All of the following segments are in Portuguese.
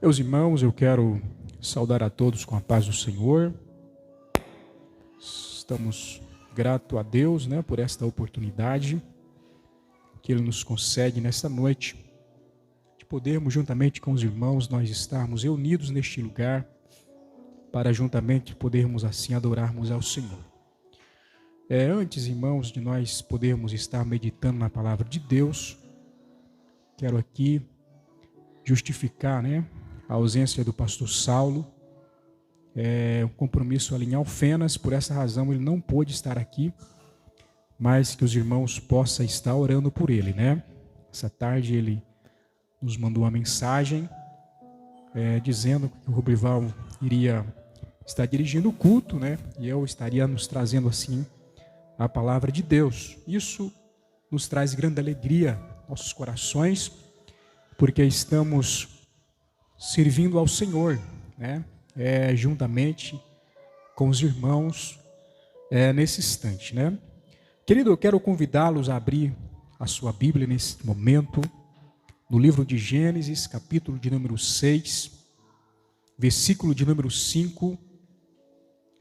Meus irmãos, eu quero saudar a todos com a paz do Senhor. Estamos gratos a Deus, por esta oportunidade que Ele nos concede nesta noite, de podermos, juntamente com os irmãos, nós estarmos reunidos neste lugar, para juntamente podermos assim adorarmos ao Senhor. Antes, irmãos, de nós podermos estar meditando na palavra de Deus, quero aqui justificar, a ausência do pastor Saulo. Um compromisso ali em Alfenas, por essa razão ele não pôde estar aqui, mas que os irmãos possam estar orando por ele, Essa tarde ele nos mandou uma mensagem dizendo que o Rubrival iria estar dirigindo o culto, e eu estaria nos trazendo assim a palavra de Deus. Isso nos traz grande alegria aos nossos corações, porque estamos servindo ao Senhor, juntamente com os irmãos nesse instante, Querido, eu quero convidá-los a abrir a sua Bíblia nesse momento, no livro de Gênesis, capítulo de número 6, versículo de número 5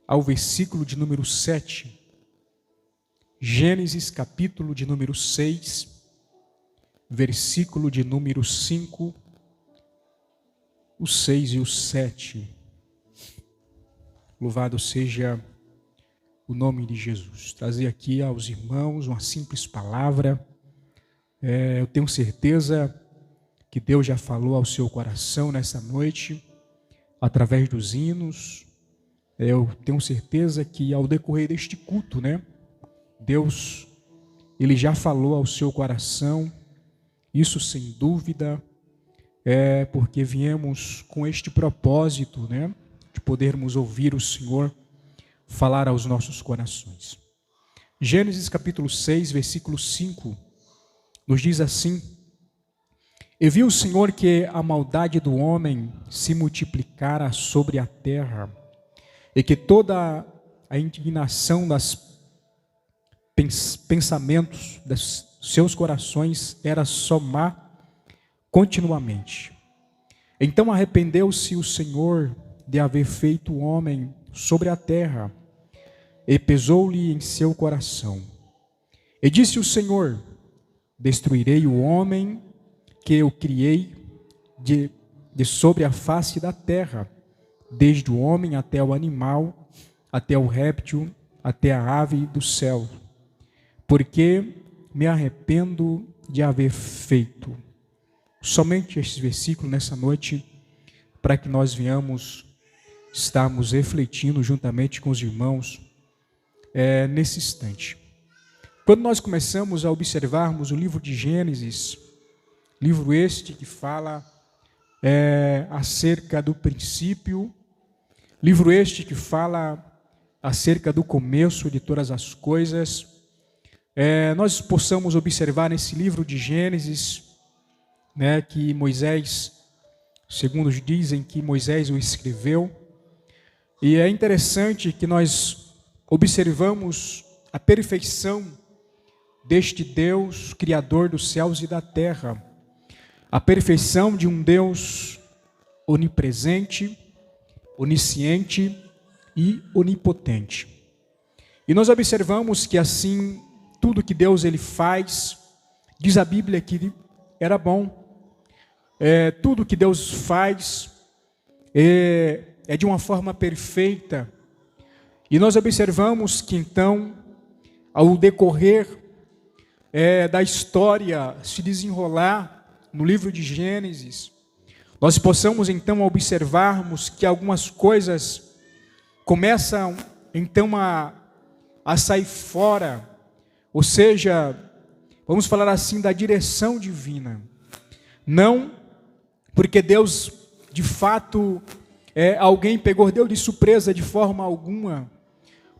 ao versículo de número 7. Gênesis, capítulo de número 6, versículo de número 5, o 6 e o 7. Louvado seja o nome de Jesus. Trazer aqui aos irmãos uma simples palavra. Eu tenho certeza que Deus já falou ao seu coração nessa noite, através dos hinos. Eu tenho certeza que ao decorrer deste culto, Deus, Ele já falou ao seu coração. Isso sem dúvida porque viemos com este propósito, de podermos ouvir o Senhor falar aos nossos corações. Gênesis capítulo 6, versículo 5, nos diz assim: E viu o Senhor que a maldade do homem se multiplicara sobre a terra, e que toda a indignação das pensamentos dos seus corações era só má continuamente. Então arrependeu-se o Senhor de haver feito o homem sobre a terra, e pesou-lhe em seu coração. E disse o Senhor: Destruirei o homem que eu criei de sobre a face da terra, desde o homem até o animal, até o réptil, até a ave do céu, porque me arrependo de haver feito. Somente este versículo nessa noite, para que nós venhamos estarmos refletindo juntamente com os irmãos nesse instante. Quando nós começamos a observarmos o livro de Gênesis, livro este que fala acerca do princípio, livro este que fala acerca do começo de todas as coisas, nós possamos observar nesse livro de Gênesis, que Moisés, segundo dizem que Moisés o escreveu, e é interessante que nós observamos a perfeição deste Deus, Criador dos céus e da terra, a perfeição de um Deus onipresente, onisciente e onipotente. E nós observamos que assim, tudo que Deus ele faz, diz a Bíblia que era bom. Tudo que Deus faz é de uma forma perfeita. E nós observamos que então, ao decorrer da história se desenrolar no livro de Gênesis, nós possamos então observarmos que algumas coisas começam então a sair fora, ou seja, vamos falar assim da direção divina. Não porque Deus, de fato, alguém pegou Deus de surpresa de forma alguma,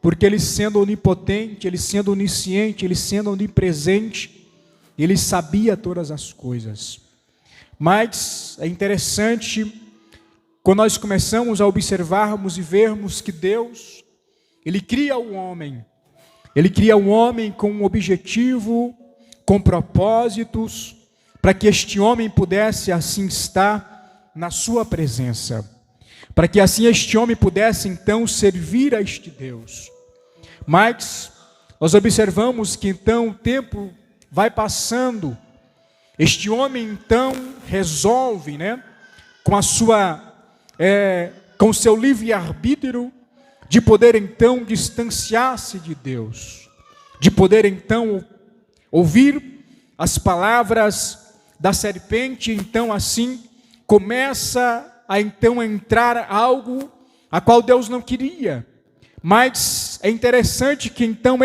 porque Ele sendo onipotente, Ele sendo onisciente, Ele sendo onipresente, Ele sabia todas as coisas. Mas é interessante, quando nós começamos a observarmos e vermos que Deus, Ele cria o homem com um objetivo, com propósitos, para que este homem pudesse assim estar na sua presença, para que assim este homem pudesse então servir a este Deus. Mas nós observamos que então o tempo vai passando, este homem então resolve, com o seu livre-arbítrio, de poder então distanciar-se de Deus, de poder então ouvir as palavras da serpente. Então assim começa a então entrar algo a qual Deus não queria. Mas é interessante que então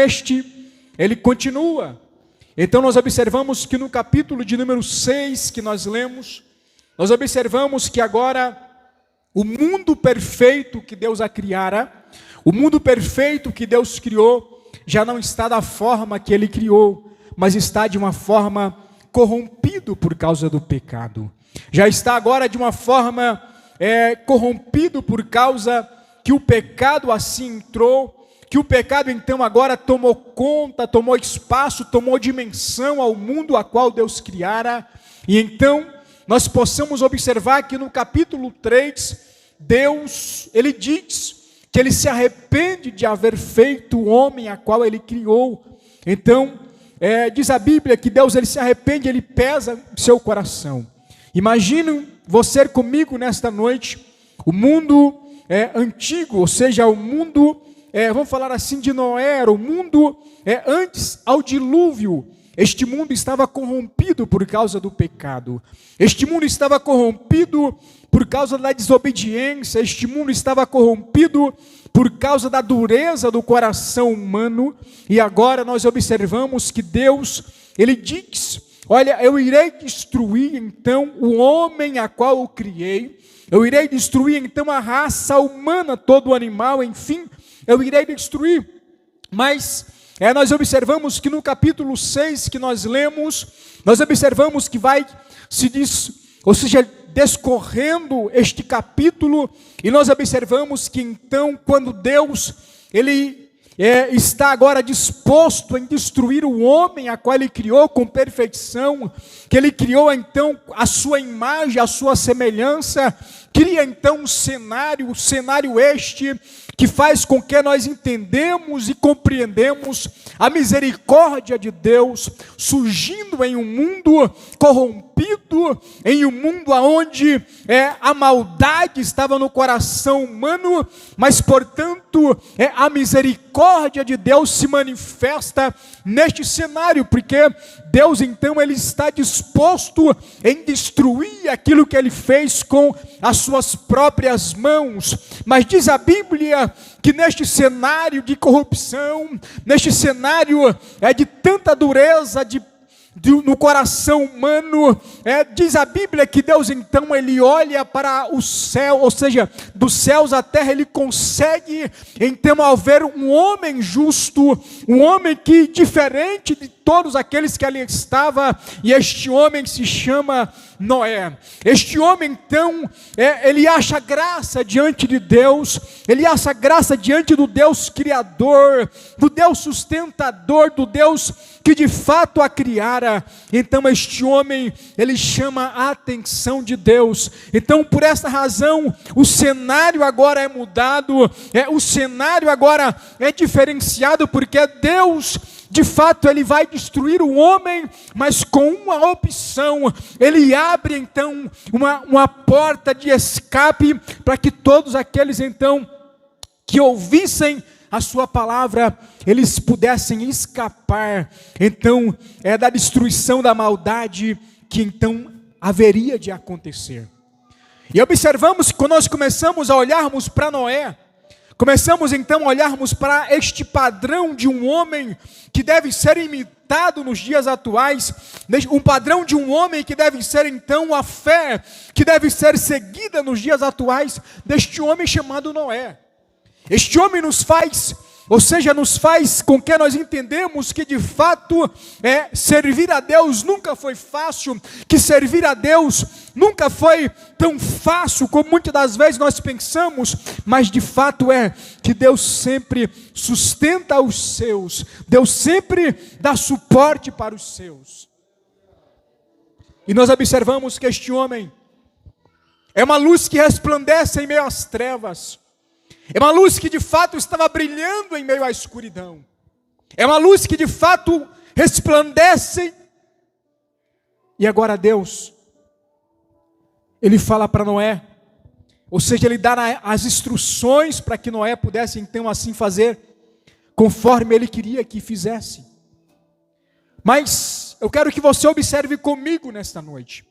ele continua. Então nós observamos que no capítulo de número 6 que nós lemos, nós observamos que agora o mundo perfeito que Deus a criara, o mundo perfeito que Deus criou, já não está da forma que Ele criou, mas está de uma forma corrompido por causa do pecado. Já está agora de uma forma corrompido por causa que o pecado assim entrou, que o pecado então agora tomou conta, tomou espaço, tomou dimensão ao mundo a qual Deus criara. E então nós possamos observar que no capítulo 3, Deus, Ele diz que Ele se arrepende de haver feito o homem a qual Ele criou. Então, diz a Bíblia que Deus, Ele se arrepende, Ele pesa seu coração. Imagine você comigo nesta noite, o mundo antigo, ou seja, o mundo, vamos falar assim de Noé, o mundo antes ao dilúvio. Este mundo estava corrompido por causa do pecado. Este mundo estava corrompido por causa da desobediência. Este mundo estava corrompido por causa da dureza do coração humano. E agora nós observamos que Deus, Ele diz: olha, eu irei destruir então o homem a qual eu criei. Eu irei destruir então a raça humana, todo o animal, enfim, eu irei destruir. Mas nós observamos que no capítulo 6 que nós lemos, nós observamos que vai descorrendo este capítulo, e nós observamos que então, quando Deus, Ele está agora disposto em destruir o homem a qual Ele criou com perfeição, que Ele criou então a sua imagem, a sua semelhança, cria então um cenário, o cenário este que faz com que nós entendemos e compreendemos a misericórdia de Deus surgindo em um mundo corrompido, em um mundo onde a maldade estava no coração humano, mas portanto a misericórdia de Deus se manifesta neste cenário, porque Deus então Ele está disposto em destruir aquilo que Ele fez com as suas próprias mãos. Mas diz a Bíblia que neste cenário de corrupção, neste cenário de tanta dureza no coração humano, diz a Bíblia que Deus então Ele olha para o céu, ou seja, dos céus à terra, Ele consegue então ao ver um homem justo, um homem que diferente de todos aqueles que ali estava, e este homem se chama Noé. Este homem então, ele acha graça diante de Deus, ele acha graça diante do Deus Criador, do Deus sustentador, do Deus que de fato a criara. Então este homem, ele chama a atenção de Deus. Então por essa razão, o cenário agora é mudado, o cenário agora é diferenciado, porque Deus, de fato, Ele vai destruir o homem, mas com uma opção. Ele abre então uma porta de escape para que todos aqueles então que ouvissem a sua palavra, eles pudessem escapar então da destruição da maldade que então haveria de acontecer. E observamos que quando nós começamos a olharmos para Noé, começamos então a olharmos para este padrão de um homem que deve ser imitado nos dias atuais, um padrão de um homem que deve ser então a fé, que deve ser seguida nos dias atuais, deste homem chamado Noé. Este homem nos faz com que nós entendemos que de fato servir a Deus nunca foi fácil, que servir a Deus nunca foi tão fácil como muitas das vezes nós pensamos, mas de fato que Deus sempre sustenta os seus, Deus sempre dá suporte para os seus. E nós observamos que este homem, É uma luz que resplandece em meio às trevas. É uma luz que de fato estava brilhando em meio à escuridão. É uma luz que de fato resplandece. E agora Deus, Ele fala para Noé, ou seja, Ele dá as instruções para que Noé pudesse então assim fazer, conforme Ele queria que fizesse. Mas eu quero que você observe comigo nesta noite.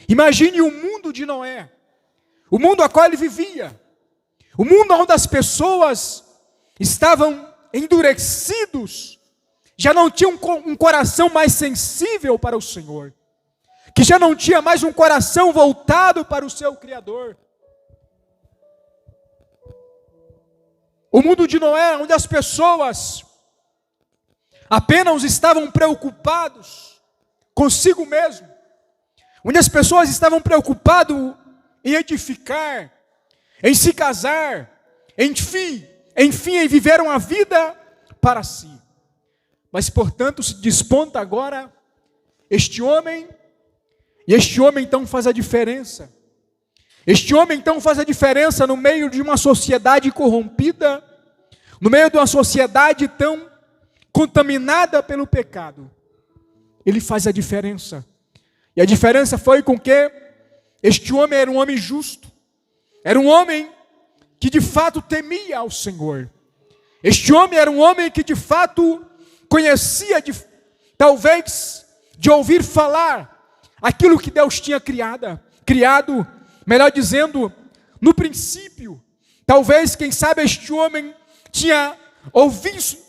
Imagine o mundo de Noé, o mundo a qual ele vivia, o mundo onde as pessoas estavam endurecidos, já não tinham um coração mais sensível para o Senhor, que já não tinha mais um coração voltado para o seu Criador. O mundo de Noé, onde as pessoas apenas estavam preocupados consigo mesmo, onde as pessoas estavam preocupadas em edificar, em se casar, enfim, em viver uma vida para si. Mas, portanto, se desponta agora este homem, e este homem então faz a diferença. Este homem então faz a diferença no meio de uma sociedade corrompida, no meio de uma sociedade tão contaminada pelo pecado. Ele faz a diferença. E a diferença foi com que este homem era um homem justo. Era um homem que de fato temia ao Senhor. Este homem era um homem que de fato conhecia, talvez, de ouvir falar aquilo que Deus tinha criado, melhor dizendo, no princípio. Talvez, quem sabe, este homem tinha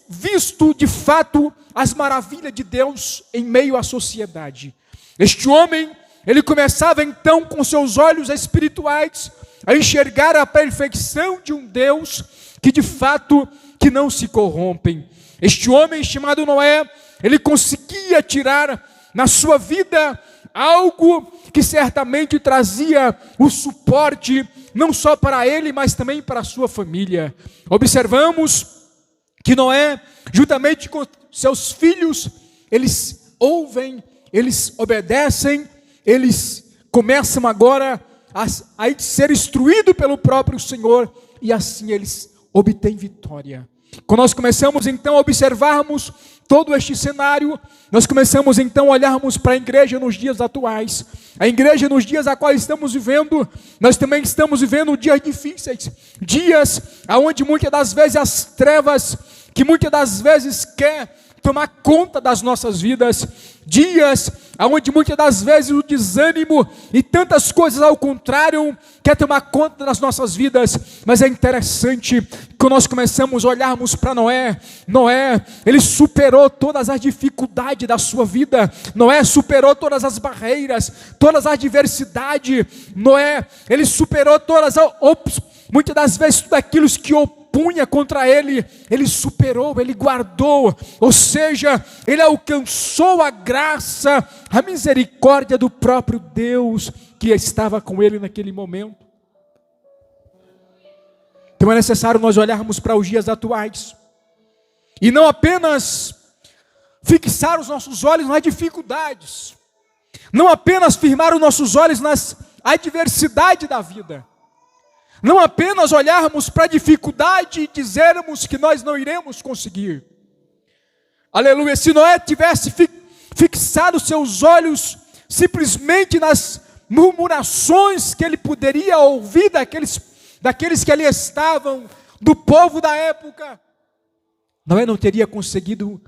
visto de fato as maravilhas de Deus em meio à sociedade. Este homem, ele começava então com seus olhos espirituais a enxergar a perfeição de um Deus que de fato que não se corrompem. Este homem chamado Noé, ele conseguia tirar na sua vida algo que certamente trazia o suporte não só para ele, mas também para a sua família. Observamos que Noé, juntamente com seus filhos, eles ouvem, eles obedecem, eles começam agora a ser instruídos pelo próprio Senhor, e assim eles obtêm vitória. Quando nós começamos então a observarmos todo este cenário, nós começamos então a olharmos para a igreja nos dias atuais. A igreja nos dias a quais estamos vivendo, nós também estamos vivendo dias difíceis, dias onde muitas das vezes as trevas, que muitas das vezes quer tomar conta das nossas vidas, dias onde muitas das vezes o desânimo e tantas coisas ao contrário quer tomar conta das nossas vidas. Mas é interessante que nós começamos a olharmos para Noé. Noé, ele superou todas as dificuldades da sua vida. Noé superou todas as barreiras, todas as adversidades. Noé, ele superou muitas das vezes tudo aquilo que punha contra ele, ele superou, ele guardou, ou seja, ele alcançou a graça, a misericórdia do próprio Deus que estava com ele naquele momento. Então é necessário nós olharmos para os dias atuais e não apenas fixar os nossos olhos nas dificuldades, não apenas firmar os nossos olhos nas adversidades da vida, não apenas olharmos para a dificuldade e dizermos que nós não iremos conseguir. Aleluia. Se Noé tivesse fixado seus olhos simplesmente nas murmurações que ele poderia ouvir daqueles que ali estavam, do povo da época, Noé não teria conseguido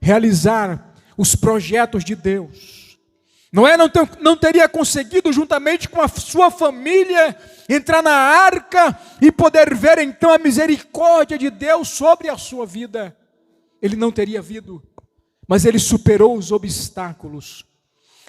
realizar os projetos de Deus. Noé não teria conseguido, juntamente com a sua família, entrar na arca e poder ver então a misericórdia de Deus sobre a sua vida. Ele não teria vindo, mas ele superou os obstáculos,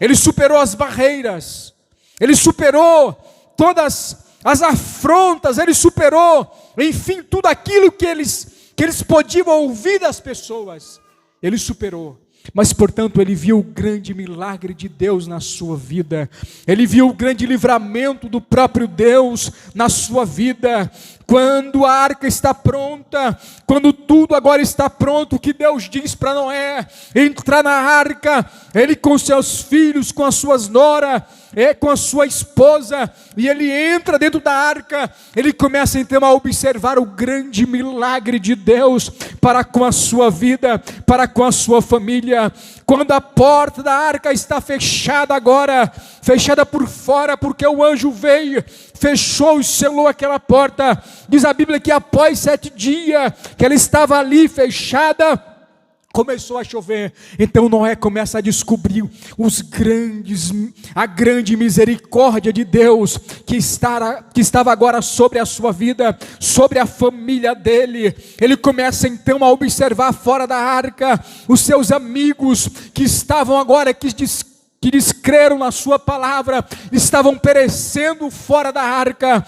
ele superou as barreiras, ele superou todas as afrontas, ele superou, enfim, tudo aquilo que eles podiam ouvir das pessoas, ele superou. Mas, portanto, ele viu o grande milagre de Deus na sua vida. Ele viu o grande livramento do próprio Deus na sua vida. Quando a arca está pronta, quando tudo agora está pronto, o que Deus diz para Noé? Entrar na arca, ele com seus filhos, com as suas noras, com a sua esposa, e ele entra dentro da arca. Ele começa então a observar o grande milagre de Deus para com a sua vida, para com a sua família. Quando a porta da arca está fechada agora, fechada por fora, porque o anjo veio, fechou e selou aquela porta. Diz a Bíblia que após 7 dias que ela estava ali fechada, começou a chover. Então Noé começa a descobrir a grande misericórdia de Deus que estava agora sobre a sua vida, sobre a família dele. Ele começa então a observar fora da arca os seus amigos que estavam agora, que descreram na sua palavra, estavam perecendo fora da arca.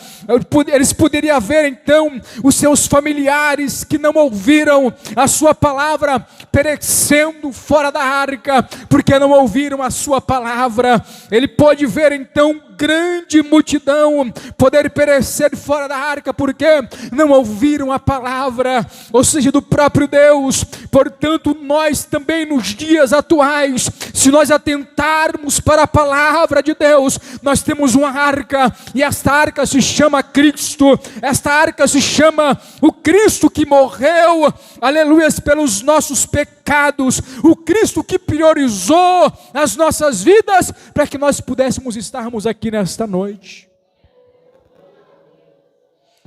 Eles poderiam ver então os seus familiares que não ouviram a sua palavra perecendo fora da arca, porque não ouviram a sua palavra. Ele pôde ver então grande multidão poder perecer fora da arca, porque não ouviram a palavra, ou seja, do próprio Deus. Portanto, nós também nos dias atuais, se nós atentarmos para a palavra de Deus, nós temos uma arca, e esta arca se chama Cristo. Esta arca se chama o Cristo que morreu, aleluia, pelos nossos pecados, o Cristo que priorizou as nossas vidas para que nós pudéssemos estarmos aqui nesta noite.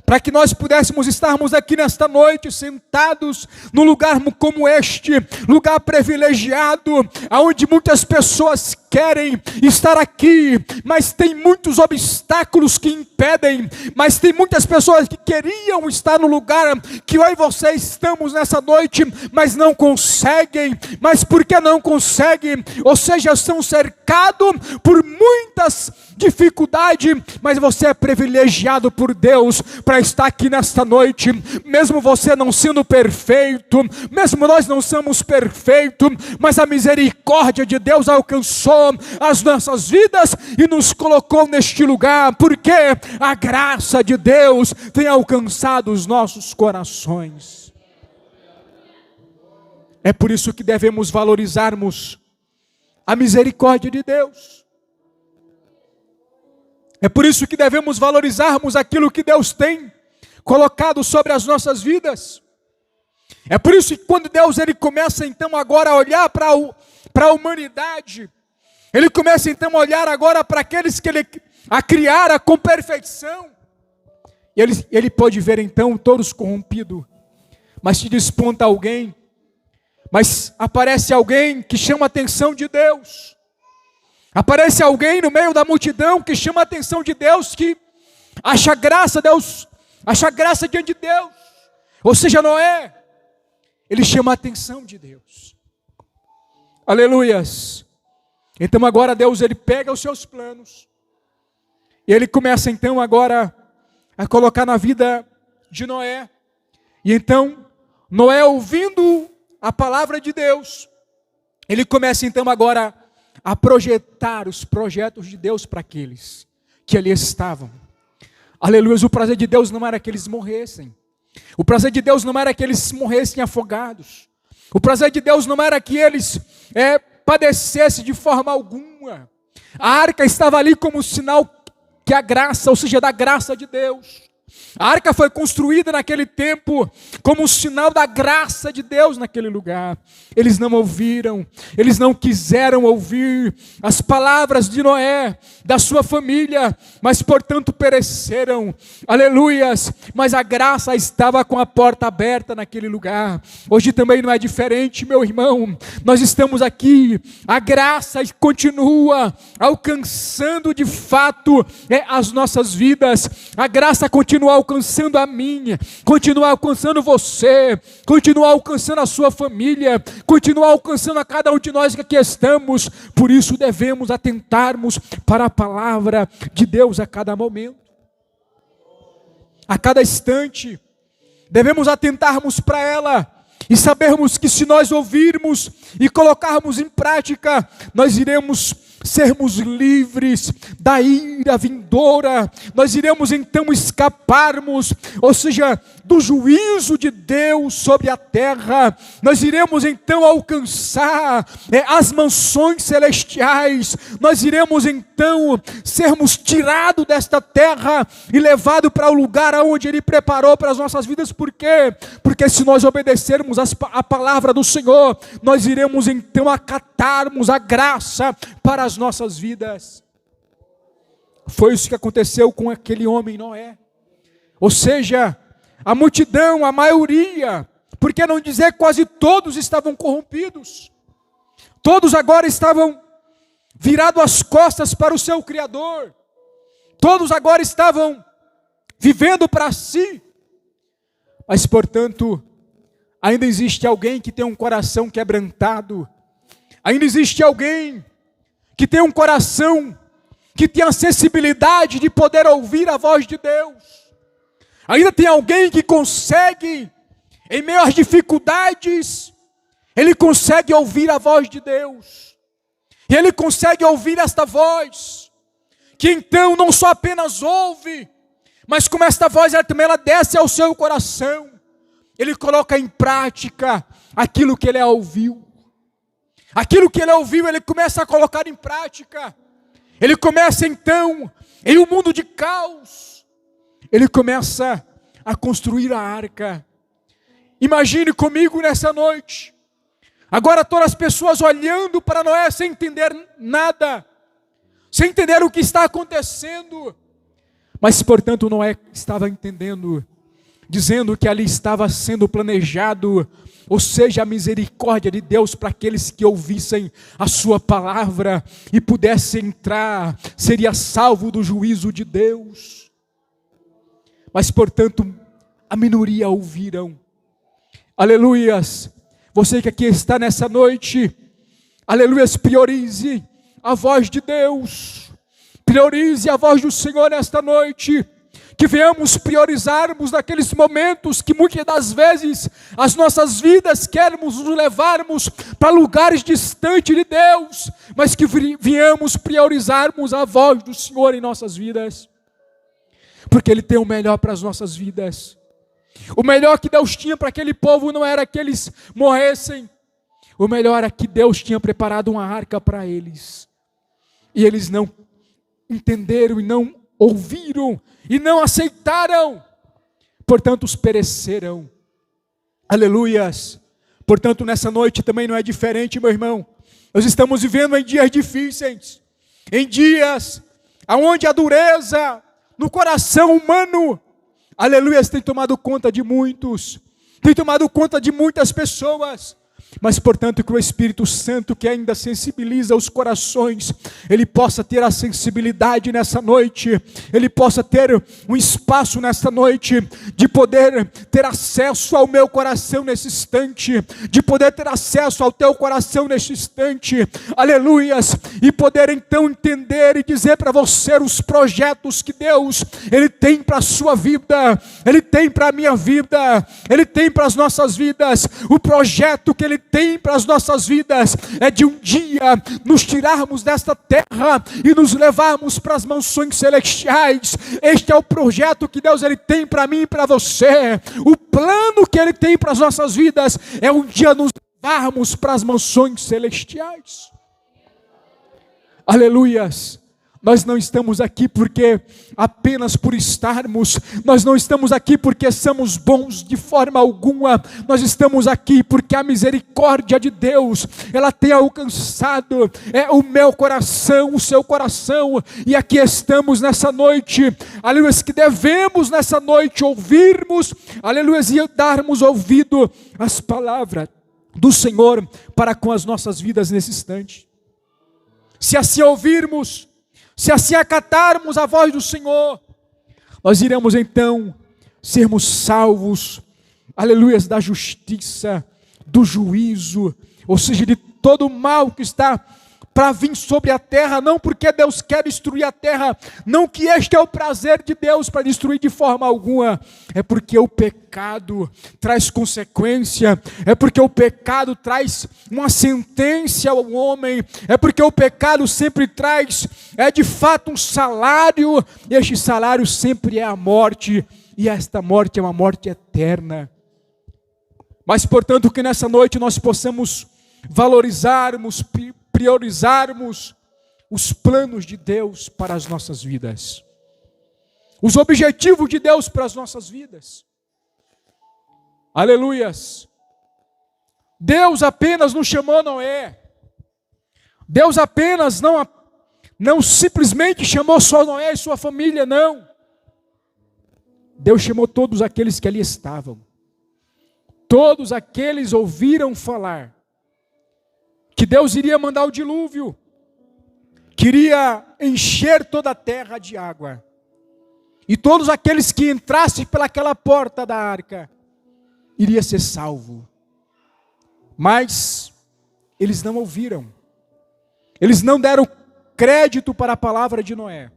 Para que nós pudéssemos estarmos aqui nesta noite, sentados num lugar como este, lugar privilegiado, onde muitas pessoas querem estar aqui, mas tem muitos obstáculos que impedem. Mas tem muitas pessoas que queriam estar no lugar que eu e você estamos nessa noite, mas não conseguem. Mas por que não conseguem? Ou seja, estão cercados por muitas dificuldades, mas você é privilegiado por Deus para estar aqui nesta noite. Mesmo você não sendo perfeito, mesmo nós não somos perfeitos, mas a misericórdia de Deus alcançou as nossas vidas e nos colocou neste lugar, porque a graça de Deus tem alcançado os nossos corações. É por isso que devemos valorizarmos a misericórdia de Deus. É por isso que devemos valorizarmos aquilo que Deus tem colocado sobre as nossas vidas. É por isso que quando Deus ele começa então agora a olhar para a humanidade, Ele começa então a olhar agora para aqueles que Ele a criara com perfeição. E ele pode ver então todos corrompidos. Mas se desponta alguém, mas aparece alguém que chama a atenção de Deus. Aparece alguém no meio da multidão que chama a atenção de Deus, que acha graça diante de Deus. Ou seja, Noé, ele chama a atenção de Deus. Aleluias. Então agora Deus ele pega os seus planos e ele começa então agora a colocar na vida de Noé. E então Noé, ouvindo a palavra de Deus, ele começa então agora a projetar os projetos de Deus para aqueles que ali estavam. Aleluia. O prazer de Deus não era que eles morressem. O prazer de Deus não era que eles morressem afogados. O prazer de Deus não era que eles padecessem de forma alguma. A arca estava ali como sinal que a graça, ou seja, da graça de Deus. A arca foi construída naquele tempo como um sinal da graça de Deus naquele lugar. Eles não ouviram, eles não quiseram ouvir as palavras de Noé, da sua família, mas portanto pereceram. Aleluias! Mas a graça estava com a porta aberta naquele lugar. Hoje também não é diferente, meu irmão. Nós estamos aqui, a graça continua alcançando de fato as nossas vidas. A graça continua alcançando a minha, continua alcançando você, continua alcançando a sua família, continua alcançando a cada um de nós que aqui estamos. Por isso devemos atentarmos para a palavra de Deus a cada momento, a cada instante. Devemos atentarmos para ela e sabermos que se nós ouvirmos e colocarmos em prática, nós iremos sermos livres ira vindoura, nós iremos então escaparmos, ou seja, do juízo de Deus sobre a terra, nós iremos então alcançar as mansões celestiais, nós iremos então sermos tirados desta terra e levados para o lugar onde Ele preparou para as nossas vidas. Por quê? Porque se nós obedecermos a palavra do Senhor, nós iremos então acatarmos a graça para as nossas vidas. Foi isso que aconteceu com aquele homem Noé. Ou seja, a multidão, a maioria, por que não dizer quase todos, estavam corrompidos. Todos agora estavam virados as costas para o seu Criador. Todos agora estavam vivendo para si. Mas, portanto, ainda existe alguém que tem um coração quebrantado. Ainda existe alguém que tem um coração que tem a sensibilidade de poder ouvir a voz de Deus. Ainda tem alguém que consegue, em meio às dificuldades, ele consegue ouvir a voz de Deus. E ele consegue ouvir esta voz, que então não só apenas ouve, mas como esta voz ela desce ao seu coração, ele coloca em prática aquilo que ele ouviu. Aquilo que ele ouviu, ele começa a colocar em prática. Ele começa então, em um mundo de caos, ele começa a construir a arca. Imagine comigo nessa noite, agora todas as pessoas olhando para Noé sem entender nada, sem entender o que está acontecendo. Mas, portanto, Noé estava entendendo, dizendo que ali estava sendo planejado, ou seja, a misericórdia de Deus para aqueles que ouvissem a sua palavra e pudessem entrar, seria salvo do juízo de Deus. Mas, portanto, a minoria ouviram. Aleluias. Você que aqui está nessa noite, aleluias, priorize a voz de Deus. Priorize a voz do Senhor nesta noite. Que venhamos priorizarmos naqueles momentos que muitas das vezes as nossas vidas queremos nos levarmos para lugares distantes de Deus, mas que venhamos priorizarmos a voz do Senhor em nossas vidas. Porque Ele tem o melhor para as nossas vidas. O melhor que Deus tinha para aquele povo não era que eles morressem. O melhor era que Deus tinha preparado uma arca para eles. E eles não entenderam e não ouviram e não aceitaram. Portanto, os pereceram. Aleluias. Portanto, nessa noite também não é diferente, meu irmão. Nós estamos vivendo em dias difíceis. Em dias onde a dureza no coração humano, aleluia, tem tomado conta de muitos, tem tomado conta de muitas pessoas. Mas, portanto, que o Espírito Santo, que ainda sensibiliza os corações, ele possa ter a sensibilidade nessa noite, ele possa ter um espaço nessa noite, de poder ter acesso ao meu coração nesse instante, de poder ter acesso ao teu coração nesse instante, aleluias, e poder então entender e dizer para você os projetos que Deus, Ele tem para a sua vida, Ele tem para a minha vida, Ele tem para as nossas vidas. O projeto que Ele tem para as nossas vidas é de um dia nos tirarmos desta terra e nos levarmos para as mansões celestiais. Este é o projeto que Deus Ele tem para mim e para você. O plano que Ele tem para as nossas vidas é um dia nos levarmos para as mansões celestiais. Aleluias. Nós não estamos aqui porque apenas por estarmos, nós não estamos aqui porque somos bons de forma alguma, nós estamos aqui porque a misericórdia de Deus, ela tem alcançado o meu coração, o seu coração, e aqui estamos nessa noite, aleluia, que devemos nessa noite ouvirmos, aleluia, e darmos ouvido às palavras do Senhor para com as nossas vidas nesse instante. Se assim ouvirmos, se assim acatarmos a voz do Senhor, nós iremos então sermos salvos, aleluia, da justiça, do juízo, ou seja, de todo o mal que está para vir sobre a terra, não porque Deus quer destruir a terra, não que este é o prazer de Deus para destruir de forma alguma, é porque o pecado traz consequência, é porque o pecado traz uma sentença ao homem, é porque o pecado sempre traz, de fato um salário, e este salário sempre é a morte, e esta morte é uma morte eterna. Mas portanto que nessa noite nós possamos valorizarmos, priorizarmos os planos de Deus para as nossas vidas, os objetivos de Deus para as nossas vidas. Aleluias! Deus apenas não chamou Noé, Deus apenas não simplesmente chamou só Noé e sua família, não. Deus chamou todos aqueles que ali estavam. Todos aqueles ouviram falar que Deus iria mandar o dilúvio, queria encher toda a terra de água, e todos aqueles que entrassem pelaquela porta da arca, iria ser salvo. Mas eles não ouviram, eles não deram crédito para a palavra de Noé,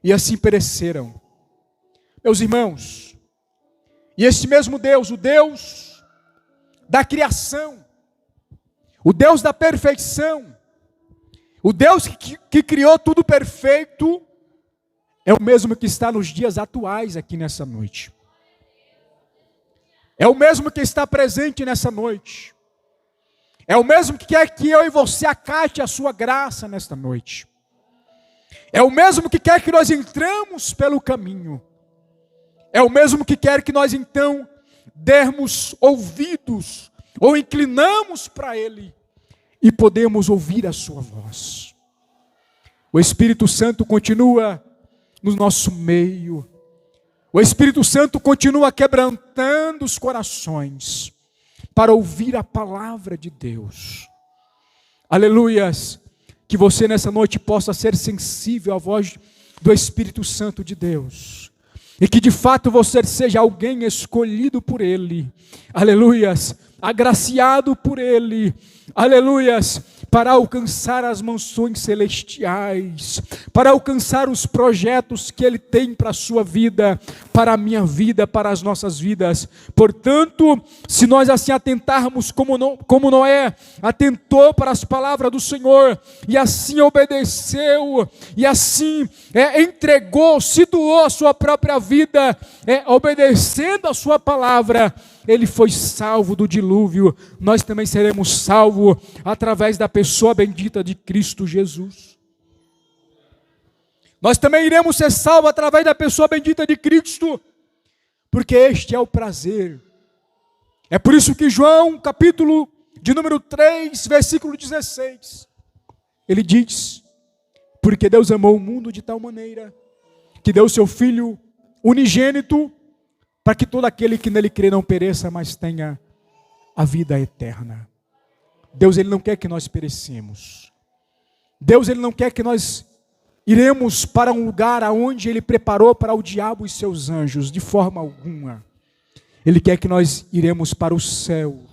e assim pereceram. Meus irmãos, e esse mesmo Deus, o Deus da criação, o Deus da perfeição, o Deus que criou tudo perfeito, é o mesmo que está nos dias atuais aqui nessa noite. É o mesmo que está presente nessa noite. É o mesmo que quer que eu e você acate a sua graça nesta noite. É o mesmo que quer que nós entramos pelo caminho. É o mesmo que quer que nós então dermos ouvidos ou inclinamos para Ele e podemos ouvir a sua voz. O Espírito Santo continua no nosso meio. O Espírito Santo continua quebrantando os corações para ouvir a palavra de Deus. Aleluias! Que você nessa noite possa ser sensível à voz do Espírito Santo de Deus. E que de fato você seja alguém escolhido por Ele. Aleluias! Agraciado por Ele. Aleluias! Para alcançar as mansões celestiais, para alcançar os projetos que Ele tem para a sua vida, para a minha vida, para as nossas vidas. Portanto, se nós assim atentarmos como Noé atentou para as palavras do Senhor, e assim obedeceu, e assim entregou, se doou a sua própria vida, obedecendo a sua palavra, ele foi salvo do dilúvio, nós também seremos salvos através da pessoa bendita de Cristo Jesus. Nós também iremos ser salvos através da pessoa bendita de Cristo, porque este é o prazer. É por isso que João, capítulo de número 3, versículo 16, ele diz: porque Deus amou o mundo de tal maneira, que deu o seu Filho unigênito, para que todo aquele que nele crê não pereça, mas tenha a vida eterna. Deus, Ele não quer que nós perecemos. Deus, Ele não quer que nós iremos para um lugar aonde Ele preparou para o diabo e seus anjos, de forma alguma. Ele quer que nós iremos para o céu.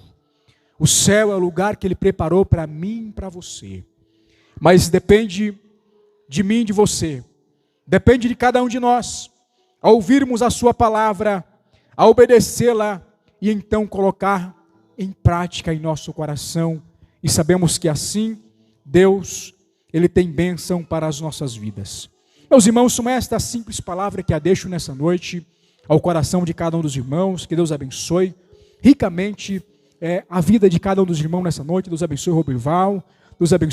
O céu é o lugar que Ele preparou para mim e para você. Mas depende de mim e de você. Depende de cada um de nós. Ao ouvirmos a sua palavra, a obedecê-la e então colocar em prática em nosso coração. E sabemos que assim, Deus, Ele tem bênção para as nossas vidas. Meus irmãos, são esta simples palavra que a deixo nessa noite ao coração de cada um dos irmãos. Que Deus abençoe ricamente a vida de cada um dos irmãos nessa noite. Deus abençoe o Roberval, Deus abençoe